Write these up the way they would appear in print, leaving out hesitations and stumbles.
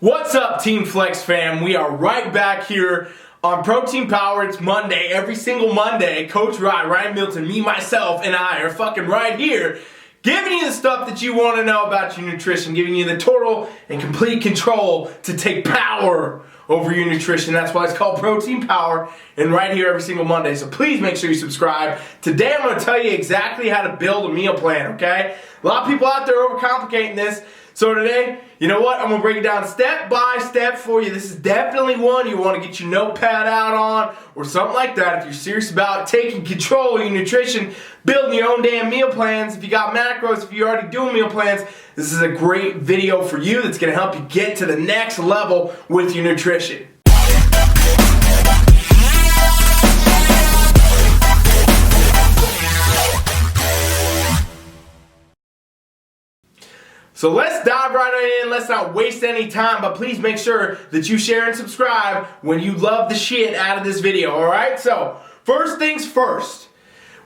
What's up, TeamFFLEX fam? We are right back here on Protein Power. It's Monday. Every single Monday, Coach Ryan Milton, me, myself, and I are fucking right here giving you the stuff that you want to know about your nutrition, giving you the total and complete control to take power over your nutrition. That's why it's called Protein Power, and right here every single Monday. So please make sure you subscribe. Today I'm going to tell you exactly how to build a meal plan, okay? A lot of people out there overcomplicating this. So today, you know what? I'm going to break it down step by step for you. This is definitely one you want to get your notepad out on or something like that if you're serious about taking control of your nutrition, building your own damn meal plans. If you got macros, if you're already doing meal plans, this is a great video for you that's going to help you get to the next level with your nutrition. So let's dive right in. Let's not waste any time, but please make sure that you share and subscribe when you love the shit out of this video, alright? So, first things first.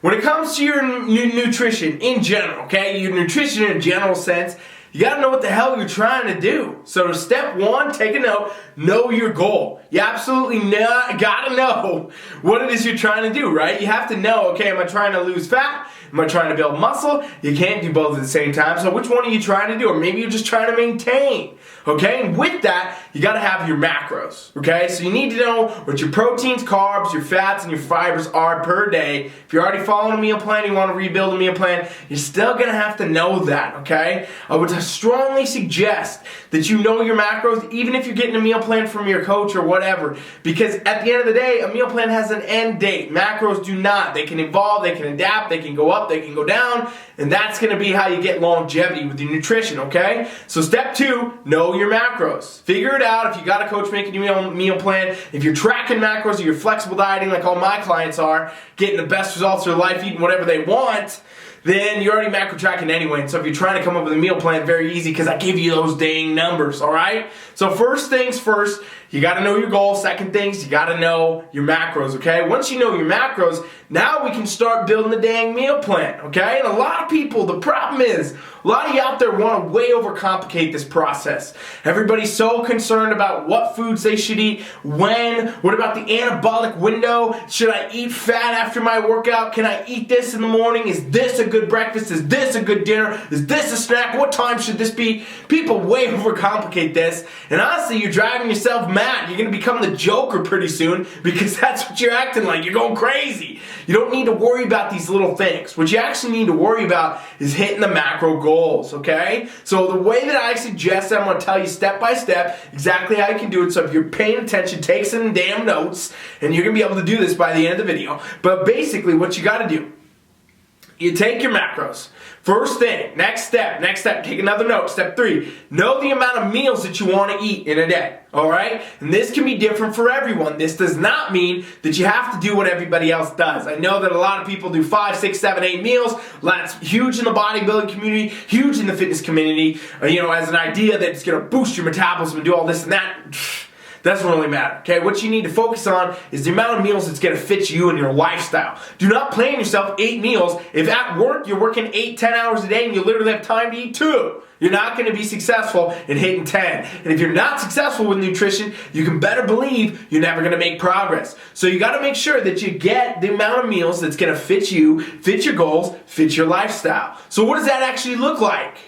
When it comes to your nutrition in general, okay? Your nutrition in a general sense, you gotta know what the hell you're trying to do. So step one, take a note, know your goal. You absolutely gotta know what it is you're trying to do, right? You have to know, okay, am I trying to lose fat? Am I trying to build muscle? You can't do both at the same time, so which one are you trying to do? Or maybe you're just trying to maintain, okay? And with that, you gotta have your macros, okay? So you need to know what your proteins, carbs, your fats, and your fibers are per day. If you're already following a meal plan, you wanna rebuild a meal plan, you're still gonna have to know that, okay? I would strongly suggest that you know your macros, even if you're getting a meal plan from your coach or whatever, because at the end of the day, a meal plan has an end date. Macros do not. They can evolve, they can adapt, they can go up, they can go down, and that's going to be how you get longevity with your nutrition, okay? So step two, know your macros. Figure it out if you got a coach making your meal plan. If you're tracking macros or you're flexible dieting like all my clients are, getting the best results of their life, eating whatever they want, then you're already macro tracking anyway. And so if you're trying to come up with a meal plan, very easy because I give you those dang numbers, alright? So first things first, you got to know your goal. Second things, you got to know your macros, okay? Once you know your macros, now we can start building the dang meal plan, okay? And a lot of people, the problem is, a lot of you out there want to way overcomplicate this process. Everybody's so concerned about what foods they should eat, when, what about the anabolic window? Should I eat fat after my workout? Can I eat this in the morning? Is this a good breakfast? Is this a good dinner? Is this a snack? What time should this be? People way overcomplicate this, and honestly, you're driving yourself mad. You're going to become the Joker pretty soon because that's what you're acting like. You're going crazy. You don't need to worry about these little things. What you actually need to worry about is hitting the macro goals, okay? So the way that I suggest, I'm going to tell you step by step exactly how you can do it. So if you're paying attention, take some damn notes, and you're going to be able to do this by the end of the video. But basically what you got to do, you take your macros. First thing, next step, take another note. Step three, know the amount of meals that you want to eat in a day, alright? And this can be different for everyone. This does not mean that you have to do what everybody else does. I know that a lot of people do 5, 6, 7, 8 meals. That's huge in the bodybuilding community, huge in the fitness community, as an idea that it's going to boost your metabolism and do all this and that. Doesn't really matter, okay? What you need to focus on is the amount of meals that's going to fit you and your lifestyle. Do not plan yourself 8 meals. If at work you're working 8, 10 hours a day and you literally have time to eat 2, you're not going to be successful in hitting 10. And if you're not successful with nutrition, you can better believe you're never going to make progress. So you got to make sure that you get the amount of meals that's going to fit you, fit your goals, fit your lifestyle. So what does that actually look like?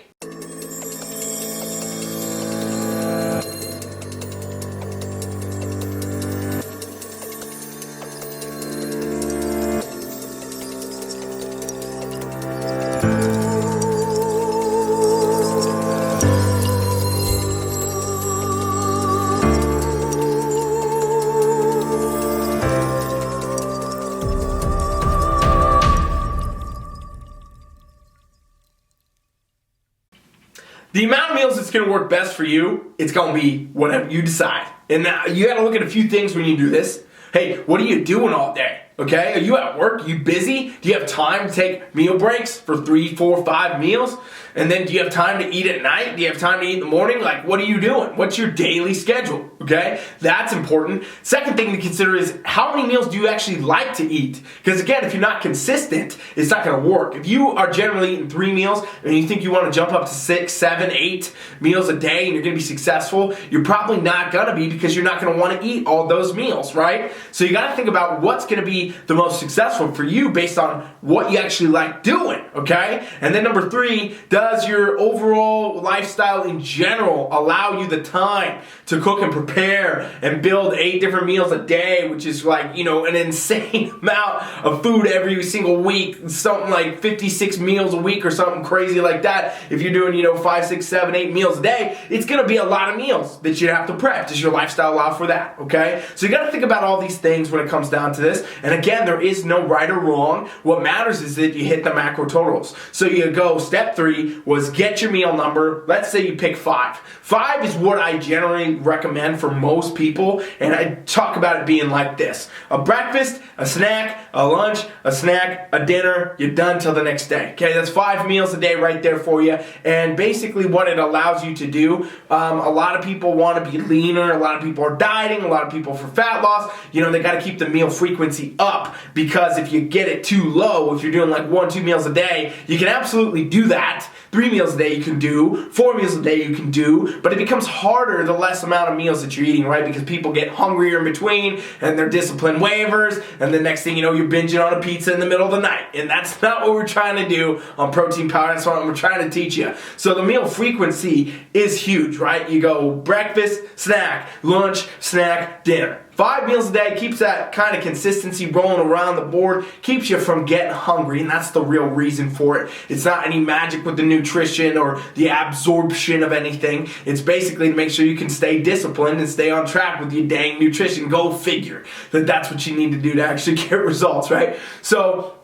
The amount of meals that's going to work best for you, it's going to be whatever you decide. And now you got to look at a few things when you do this. Hey, what are you doing all day? Okay? Are you at work? Are you busy? Do you have time to take meal breaks for 3, 4, 5 meals? And then do you have time to eat at night? Do you have time to eat in the morning? Like, what are you doing? What's your daily schedule? Okay? That's important. Second thing to consider is how many meals do you actually like to eat? Because again, if you're not consistent, it's not going to work. If you are generally eating 3 meals and you think you want to jump up to 6, 7, 8 meals a day and you're going to be successful, you're probably not going to be, because you're not going to want to eat all those meals, right? So you got to think about what's going to be the most successful for you based on what you actually like doing, okay? And then number 3, does your overall lifestyle in general allow you the time to cook and prepare and build 8 different meals a day, which is like, an insane amount of food every single week, something like 56 meals a week or something crazy like that. If you're doing, 5, 6, 7, 8 meals a day, it's going to be a lot of meals that you have to prep. Does your lifestyle allow for that, okay? So you got to think about all these things when it comes down to this. And again, there is no right or wrong. What matters is that you hit the macro totals. So you go, step 3 was get your meal number. Let's say you pick 5. 5 is what I generally recommend for most people, and I talk about it being like this: a breakfast, a snack, a lunch, a snack, a dinner. You're done till the next day. Okay, that's 5 meals a day right there for you. And basically what it allows you to do, a lot of people want to be leaner, a lot of people are dieting, a lot of people for fat loss, they got to keep the meal frequency up, because if you get it too low, if you're doing like 1, 2 meals a day, you can absolutely do that. 3 meals a day you can do, 4 meals a day you can do, but it becomes harder the less amount of meals that you're eating, right? Because people get hungrier in between, and their discipline wavers, and the next thing you know, you're binging on a pizza in the middle of the night. And that's not what we're trying to do on protein powder. That's what we're trying to teach you. So the meal frequency is huge, right? You go breakfast, snack, lunch, snack, dinner. 5 meals a day keeps that kind of consistency rolling around the board, keeps you from getting hungry, and that's the real reason for it. It's not any magic with the nutrition or the absorption of anything. It's basically to make sure you can stay disciplined and stay on track with your dang nutrition. Go figure that that's what you need to do to actually get results, right? So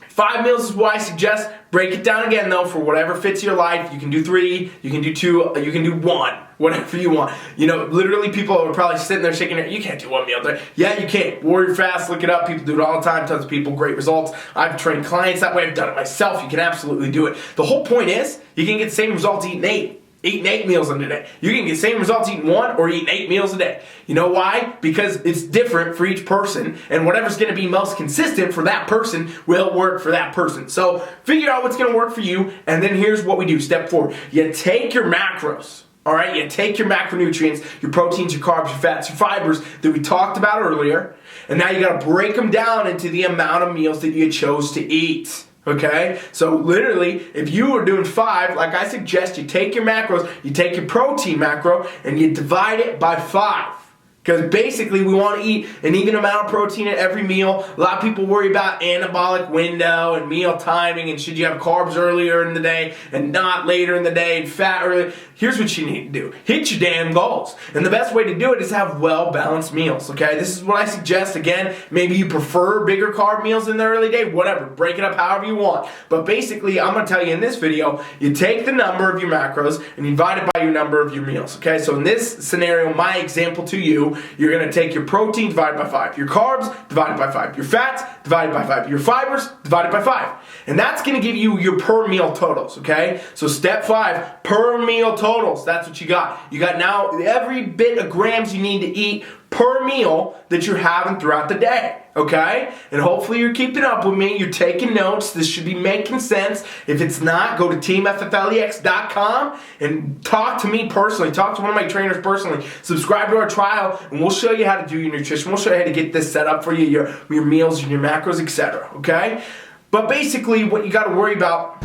5 meals is what I suggest. Break it down again though for whatever fits your life. You can do 3, you can do 2, you can do 1, whatever you want. Literally people are probably sitting there shaking their head, you can't do 1 meal a day. Yeah, you can. Warrior Fast, look it up. People do it all the time. Tons of people, great results. I've trained clients that way. I've done it myself. You can absolutely do it. The whole point is you can get the same results eating 8 meals in a day. You can get the same results eating 1 or eating 8 meals a day. You know why? Because it's different for each person, and whatever's going to be most consistent for that person will work for that person. So figure out what's going to work for you, and then here's what we do. Step 4. You take your macros. All right, you take your macronutrients, your proteins, your carbs, your fats, your fibers that we talked about earlier, and now you got to break them down into the amount of meals that you chose to eat. Okay, so literally, if you are doing 5, like I suggest, you take your macros, you take your protein macro, and you divide it by 5. Because basically we want to eat an even amount of protein at every meal. A lot of people worry about anabolic window and meal timing and should you have carbs earlier in the day and not later in the day and fat earlier. Here's what you need to do. Hit your damn goals. And the best way to do it is have well-balanced meals, okay? This is what I suggest. Again, maybe you prefer bigger carb meals in the early day, whatever. Break it up however you want. But basically, I'm going to tell you in this video, you take the number of your macros and you divide it by your number of your meals, okay? So in this scenario, my example to you, you're going to take your protein divided by 5, your carbs divided by 5, your fats divided by 5, your fibers divided by 5. And that's going to give you your per meal totals, okay? So step 5, per meal totals. That's what you got. You got now every bit of grams you need to eat per meal that you're having throughout the day, okay? And hopefully you're keeping up with me. You're taking notes. This should be making sense. If it's not, go to TeamFFLEX.com and talk to me personally. Talk to one of my trainers personally. Subscribe to our trial, and we'll show you how to do your nutrition. We'll show you how to get this set up for you, your meals and your macros, etc., okay? But basically, what you got to worry about...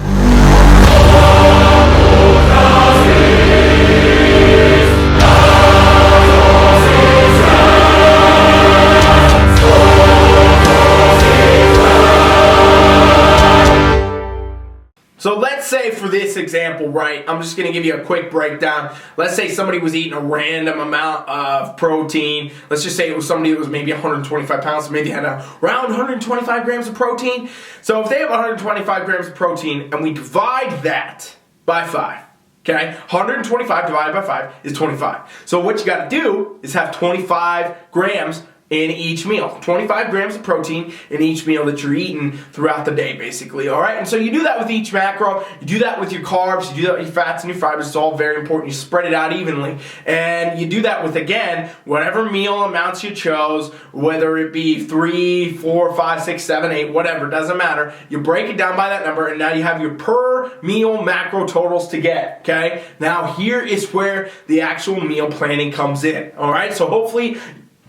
So let's say for this example, right, I'm just going to give you a quick breakdown. Let's say somebody was eating a random amount of protein. Let's just say it was somebody that was maybe 125 pounds, so maybe had around 125 grams of protein. So if they have 125 grams of protein and we divide that by 5, okay, 125 divided by 5 is 25. So what you got to do is have 25 grams in each meal. 25 grams of protein in each meal that you're eating throughout the day, basically, all right? And so you do that with each macro, you do that with your carbs, you do that with your fats and your fibers. It's all very important. You spread it out evenly. And you do that with, again, whatever meal amounts you chose, whether it be 3, 4, 5, 6, 7, 8, whatever, doesn't matter. You break it down by that number, and now you have your per meal macro totals to get, okay? Now here is where the actual meal planning comes in, all right? So hopefully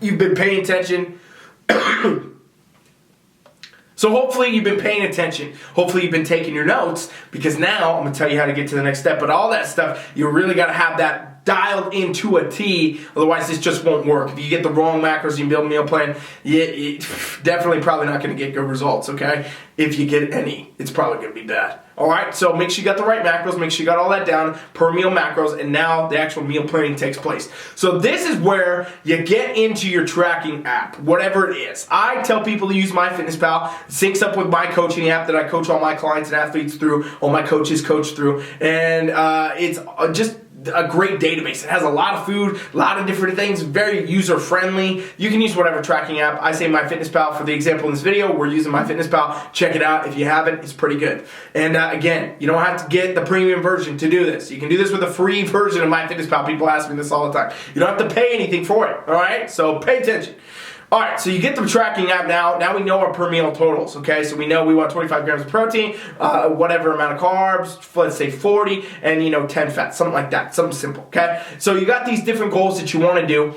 you've been paying attention. Hopefully you've been taking your notes, because now I'm going to tell you how to get to the next step. But all that stuff, you really got to have that dialed into a T, otherwise this just won't work. If you get the wrong macros and you build a meal plan, you definitely probably not going to get good results, okay? If you get any, it's probably going to be bad. Alright, so make sure you got the right macros, make sure you got all that down, per meal macros, and now the actual meal planning takes place. So this is where you get into your tracking app, whatever it is. I tell people to use MyFitnessPal. It syncs up with my coaching app that I coach all my clients and athletes through, all my coaches coach through, and it's just a great database. It has a lot of food, a lot of different things, very user-friendly. You can use whatever tracking app. I say MyFitnessPal for the example in this video. We're using MyFitnessPal. Check it out. If you haven't, it's pretty good. And again, you don't have to get the premium version to do this. You can do this with a free version of MyFitnessPal. People ask me this all the time. You don't have to pay anything for it, all right? So pay attention. All right, so you get the tracking app now. Now we know our per meal totals, okay? So we know we want 25 grams of protein, whatever amount of carbs, let's say 40, and 10 fats, something like that, something simple, okay? So you got these different goals that you want to do.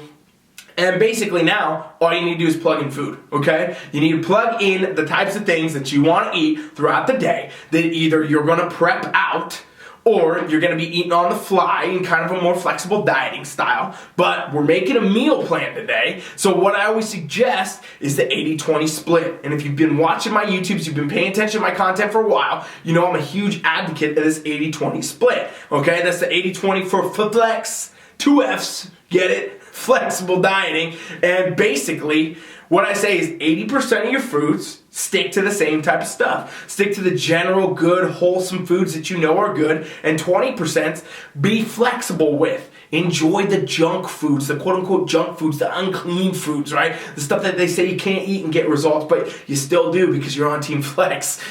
And basically now, all you need to do is plug in food, okay? You need to plug in the types of things that you want to eat throughout the day that either you're going to prep out, or you're going to be eating on the fly in kind of a more flexible dieting style. But we're making a meal plan today. So what I always suggest is the 80-20 split. And if you've been watching my YouTubes, you've been paying attention to my content for a while, you know I'm a huge advocate of this 80-20 split. Okay, that's the 80-20 for FFAM, 2 F's, get it? Flexible dieting. And basically, what I say is 80% of your foods, stick to the same type of stuff. Stick to the general good, wholesome foods that you know are good, and 20% be flexible with. Enjoy the junk foods, the quote-unquote junk foods, the unclean foods, right? The stuff that they say you can't eat and get results, but you still do because you're on TeamFFLEX.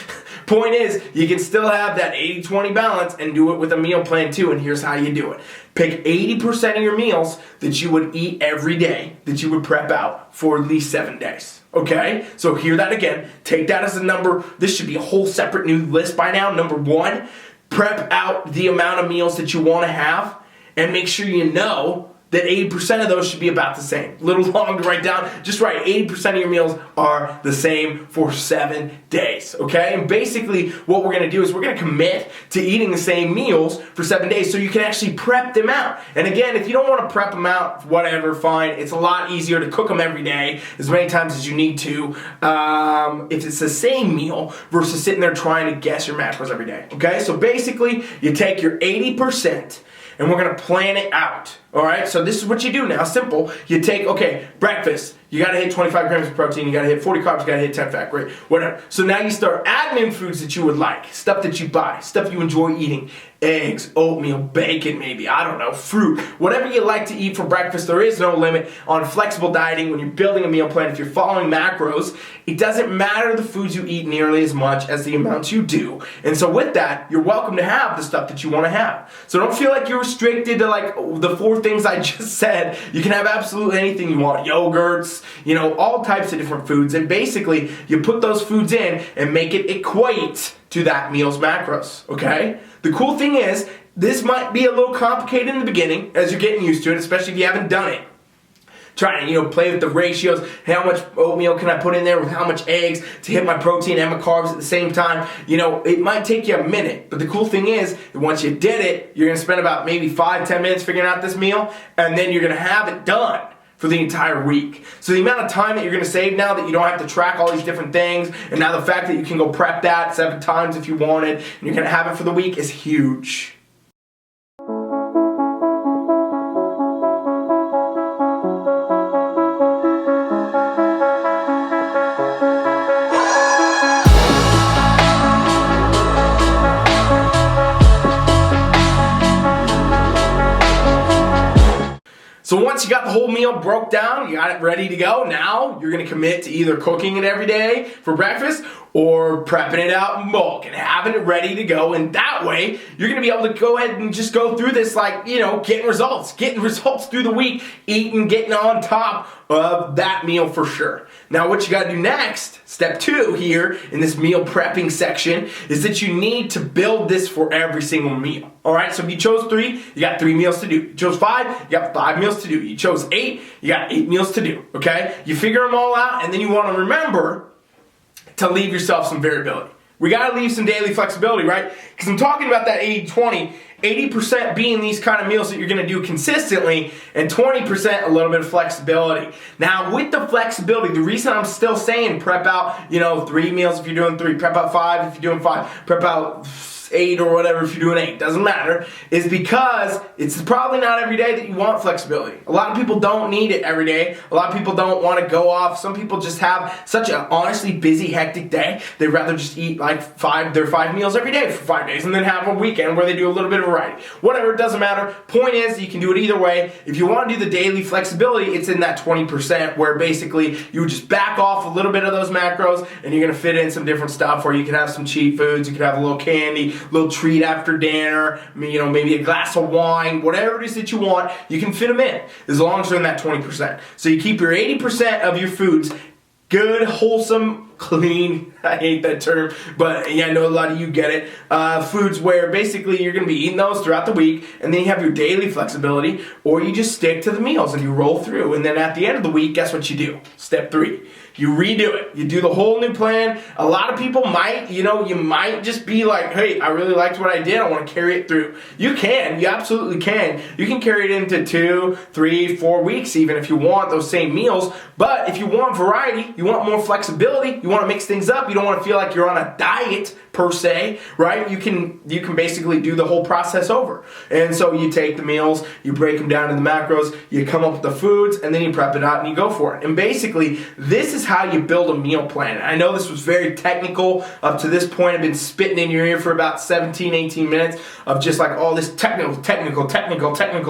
Point is, you can still have that 80-20 balance and do it with a meal plan too, and here's how you do it. Pick 80% of your meals that you would eat every day, that you would prep out for at least 7 days. Okay? So hear that again. Take that as a number. This should be a whole separate new list by now. Number 1, prep out the amount of meals that you want to have, and make sure you know that 80% of those should be about the same. A little long to write down. Just write 80% of your meals are the same for 7 days, okay? And basically what we're gonna do is we're gonna commit to eating the same meals for 7 days so you can actually prep them out. And again, if you don't wanna prep them out, whatever, fine. It's a lot easier to cook them every day as many times as you need to if it's the same meal versus sitting there trying to guess your macros every day, okay? So basically, you take your 80% and we're gonna plan it out. All right, so this is what you do now, simple. You take, okay, breakfast, you gotta hit 25 grams of protein, you gotta hit 40 carbs, you gotta hit 10 fat, great, whatever. So now you start adding in foods that you would like, stuff that you buy, stuff you enjoy eating, eggs, oatmeal, bacon maybe, I don't know, fruit, whatever you like to eat for breakfast. There is no limit on flexible dieting when you're building a meal plan. If you're following macros, it doesn't matter the foods you eat nearly as much as the amounts you do. And so with that, you're welcome to have the stuff that you wanna have. So don't feel like you're restricted to like the 4 things I just said. You can have absolutely anything you want. Yogurts, all types of different foods. And basically, you put those foods in and make it equate to that meal's macros, okay? The cool thing is, this might be a little complicated in the beginning as you're getting used to it, especially if you haven't done it. Try to, play with the ratios. How much oatmeal can I put in there with how much eggs to hit my protein and my carbs at the same time? It might take you a minute, but the cool thing is that once you did it, you're going to spend about maybe 5-10 minutes figuring out this meal, and then you're going to have it done for the entire week. So the amount of time that you're going to save now that you don't have to track all these different things, and now the fact that you can go prep that 7 times if you wanted, and you're going to have it for the week is huge. So once you got the whole meal broke down, you got it ready to go, now you're going to commit to either cooking it every day for breakfast or prepping it out in bulk and having it ready to go. And that way, you're going to be able to go ahead and just go through this like, getting results through the week, eating, getting on top of that meal for sure. Now what you got to do next, step 2 here in this meal prepping section, is that you need to build this for every single meal. All right, so if you chose 3, you got 3 meals to do. You chose 5, you got 5 meals to do. You chose 8, you got 8 meals to do, okay? You figure them all out, and then you want to remember to leave yourself some variability. We got to leave some daily flexibility, right? Because I'm talking about that 80-20, 80% being these kind of meals that you're going to do consistently, and 20% a little bit of flexibility. Now, with the flexibility, the reason I'm still saying prep out, 3 meals if you're doing 3, prep out 5 if you're doing 5, prep out 8 or whatever if you're doing 8, doesn't matter, is because it's probably not every day that you want flexibility. A lot of people don't need it every day. A lot of people don't want to go off. Some people just have such an honestly busy, hectic day. They'd rather just eat like 5 meals every day for 5 days and then have a weekend where they do a little bit of variety. Whatever, it doesn't matter. Point is, you can do it either way. If you want to do the daily flexibility, it's in that 20% where basically you would just back off a little bit of those macros and you're going to fit in some different stuff where you can have some cheat foods, you can have a little candy, little treat after dinner, maybe a glass of wine, whatever it is that you want, you can fit them in as long as they're in that 20%. So you keep your 80% of your foods good, wholesome, clean. I hate that term, but yeah, I know a lot of you get it. Foods where basically you're going to be eating those throughout the week, and then you have your daily flexibility, or you just stick to the meals and you roll through. And then at the end of the week, guess what you do? Step 3. You redo it. You do the whole new plan. A lot of people might, you might just be like, hey, I really liked what I did. I want to carry it through. You can. You absolutely can. You can carry it into 2, 3, 4 weeks even if you want those same meals. But if you want variety, you want more flexibility, you want to mix things up, you don't want to feel like you're on a diet per se, right? You can basically do the whole process over. And so you take the meals, you break them down into the macros, you come up with the foods, and then you prep it out and you go for it. And basically, this is how you build a meal plan. I know this was very technical. Up to this point, I've been spitting in your ear for about 17, 18 minutes of just like all this technical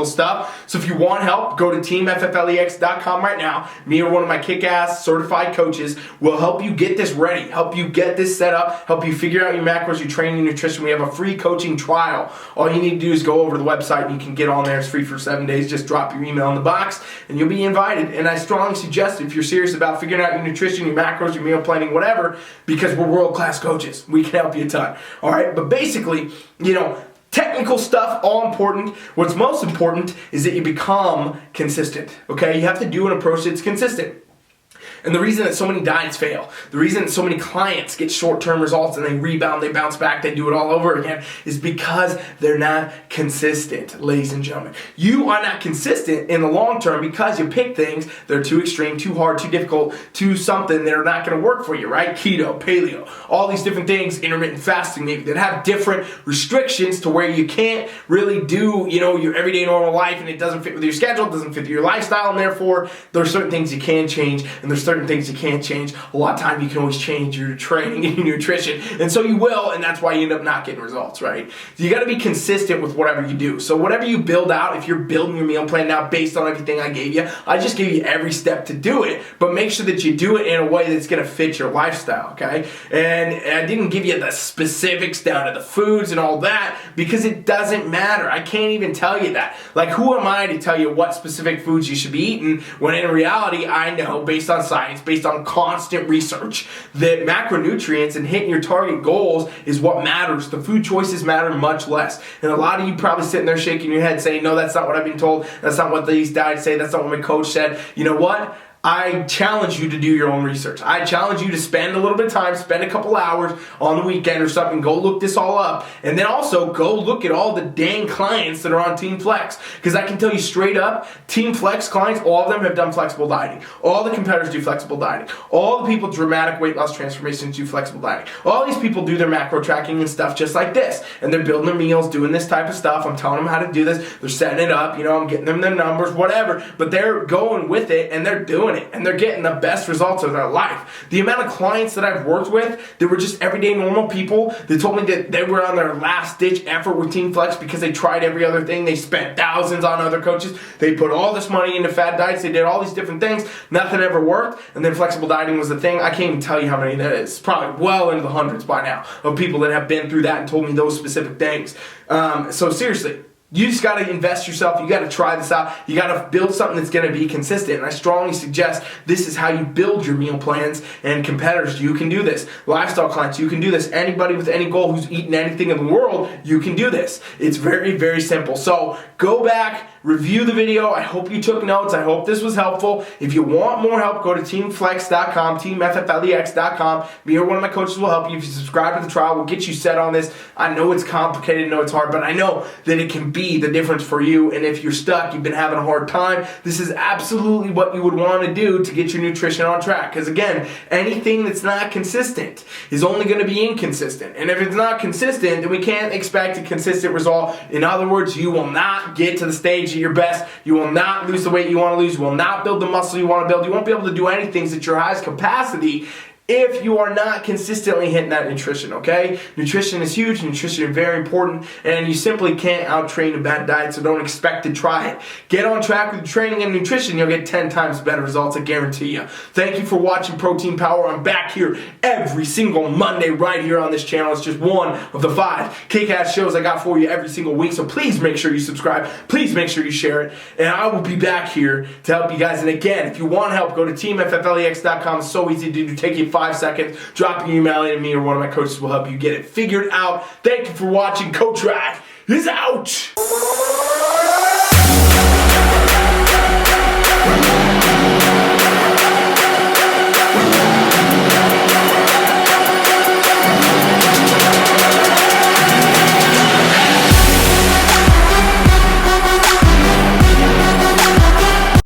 stuff. So if you want help, go to TeamFFLEX.com right now. Me or one of my kick-ass certified coaches will help you get this ready, help you get this set up, help you figure out your macros, your training, your nutrition. We have a free coaching trial. All you need to do is go over to the website and you can get on there. It's free for 7 days. Just drop your email in the box and you'll be invited. And I strongly suggest if you're serious about figuring out your nutrition, your macros, your meal planning, whatever, because we're world-class coaches. We can help you a ton. All right, but basically, technical stuff, all important. What's most important is that you become consistent, okay? You have to do an approach that's consistent. And the reason that so many diets fail, the reason that so many clients get short-term results and they rebound, they bounce back, they do it all over again, is because they're not consistent, ladies and gentlemen. You are not consistent in the long term because you pick things that are too extreme, too hard, too difficult, too something that are not going to work for you, right? Keto, paleo, all these different things, intermittent fasting maybe, that have different restrictions to where you can't really do, your everyday normal life, and it doesn't fit with your schedule, it doesn't fit with your lifestyle, and therefore there are certain things you can change, and there's certain things you can't change. A lot of time you can always change your training and your nutrition, and so you will, and that's why you end up not getting results, right? So you got to be consistent with whatever you do. So whatever you build out, if you're building your meal plan now based on everything I gave you, I just gave you every step to do it, but make sure that you do it in a way that's going to fit your lifestyle, okay? And I didn't give you the specifics down to the foods and all that because it doesn't matter. I can't even tell you that. Like, who am I to tell you what specific foods you should be eating when in reality I know based on science, based on constant research, that macronutrients and hitting your target goals is what matters. The food choices matter much less. And a lot of you probably sitting there shaking your head saying, no, that's not what I've been told. That's not what these diets say. That's not what my coach said. You know what? I challenge you to do your own research. I challenge you to spend a little bit of time, spend a couple hours on the weekend or something, go look this all up, and then also go look at all the dang clients that are on TeamFFLEX. Because I can tell you straight up, TeamFFLEX clients, all of them have done flexible dieting. All the competitors do flexible dieting. All the people dramatic weight loss transformations do flexible dieting. All these people do their macro tracking and stuff just like this. And they're building their meals, doing this type of stuff. I'm telling them how to do this. They're setting it up. I'm getting them their numbers, whatever. But they're going with it and they're doing doing it, and they're getting the best results of their life. The amount of clients that I've worked with that were just everyday normal people that told me that they were on their last-ditch effort with TeamFFLEX because they tried every other thing. They spent thousands on other coaches. They put all this money into fad diets. They did all these different things. Nothing ever worked, and then flexible dieting was the thing. I can't even tell you how many that is. Probably well into the hundreds by now of people that have been through that and told me those specific things. So seriously, you just got to invest yourself. You got to try this out. You got to build something that's going to be consistent. And I strongly suggest this is how you build your meal plans. And competitors, you can do this. Lifestyle clients, you can do this. Anybody with any goal who's eaten anything in the world, you can do this. It's very, very simple. So go back, review the video. I hope you took notes. I hope this was helpful. If you want more help, go to TeamFFLEX.com, TeamFFLEX.com. Me or one of my coaches will help you. If you subscribe to the trial, we'll get you set on this. I know it's complicated, I know it's hard, but I know that it can be the difference for you. And if you're stuck, you've been having a hard time, this is absolutely what you would want to do to get your nutrition on track. Because again, anything that's not consistent is only going to be inconsistent. And if it's not consistent, then we can't expect a consistent result. In other words, you will not get to the stage at your best. You will not lose the weight you want to lose. You will not build the muscle you want to build. You won't be able to do anything at your highest capacity if you are not consistently hitting that nutrition, okay? Nutrition is huge, nutrition is very important, and you simply can't out-train a bad diet, so don't expect to try it. Get on track with training and nutrition, you'll get 10 times better results, I guarantee you. Thank you for watching Protein Power. I'm back here every single Monday right here on this channel. It's just one of the 5 kick-ass shows I got for you every single week, so please make sure you subscribe. Please make sure you share it, and I will be back here to help you guys. And again, if you want help, go to TeamFFLEX.com. It's so easy to do. Take you 5 seconds. Drop an email in to me or one of my coaches will help you get it figured out. Thank you for watching. Coach Rad is out.